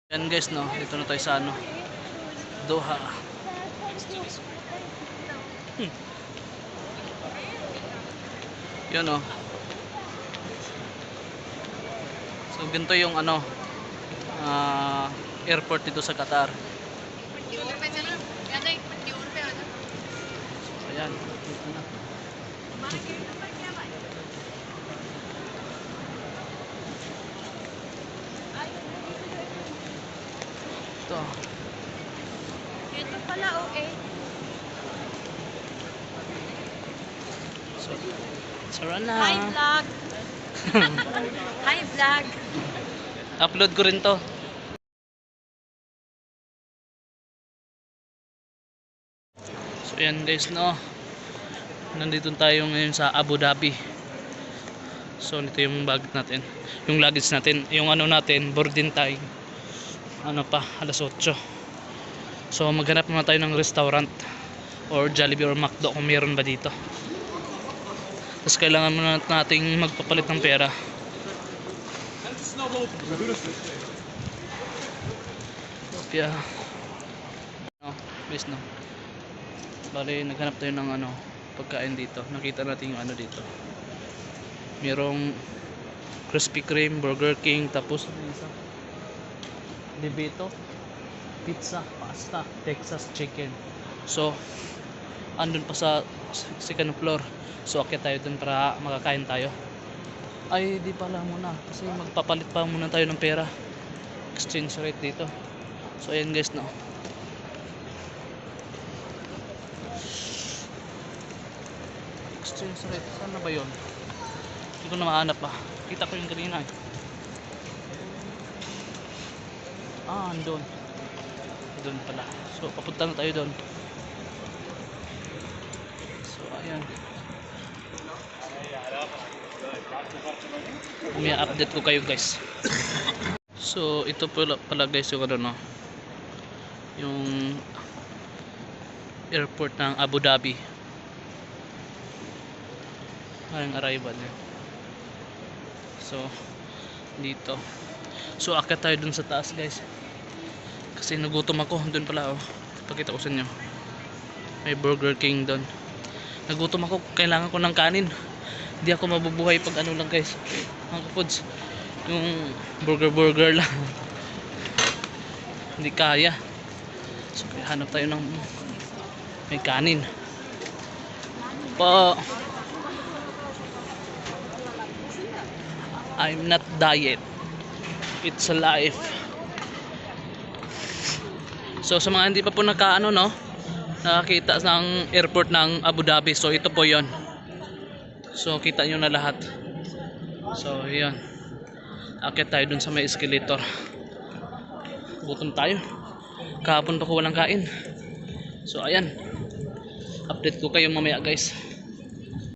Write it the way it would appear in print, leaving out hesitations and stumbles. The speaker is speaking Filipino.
Yan guys, no, dito na tayo sa ano, Doha. Yun, no. So ganito yung ano, airport dito sa Qatar. So ayan, dito na. Ito. Ito pala, okay. So, sara na. Hi vlog. Hi vlog. Upload ko rin to. So ayan guys, no. Nandito tayo ngayon sa Abu Dhabi. So nito yung bag natin, yung luggage natin, yung ano natin, boarding time. Ano pa, alas 8. So maghanap muna tayo ng restaurant or Jollibee or McDo kung meron ba dito. Tapos kailangan muna nating magpapalit ng pera. Kaya no, base no. Bale, naghanap tayo ng ano, pagkain dito. Nakita natin yung ano dito. Merong Krispy Kreme, Burger King, tapos isa Libito, pizza, pasta, Texas chicken. So andun pa sa second floor. So akyat tayo dun para makakain tayo. Ay di pala muna, kasi magpapalit pa muna tayo ng pera, exchange rate dito. So ayan guys, no. Exchange rate, saan na ba yun? Hindi ko na mahanap pa. Kita ko yung kanina eh. Andun. Doon pala. So papunta na tayo doon. So ayan. May update ko kayo guys. So ito pala guys yung ano, no, yung airport ng Abu Dhabi. Ang arrival niya. So dito. So akyat tayo dun sa taas guys. Kasi nagutom ako. Doon pala oh. Pakita ko sa inyo. May Burger King doon. Nagutom ako. Kailangan ko ng kanin. Hindi ako mabubuhay pag ano lang guys. Mga foods. Yung burger lang. Hindi kaya. So kaya hanap tayo ng may kanin. Po. I'm not diet. It's a life. So sa mga hindi pa po nakaano, no, nakakita ng airport ng Abu Dhabi, so ito po yon. So kita nyo na lahat. So yun, akit tayo dun sa may escalator. Gutom tayo, kahapon pa ko walang kain. So ayan, update ko kayo mamaya guys.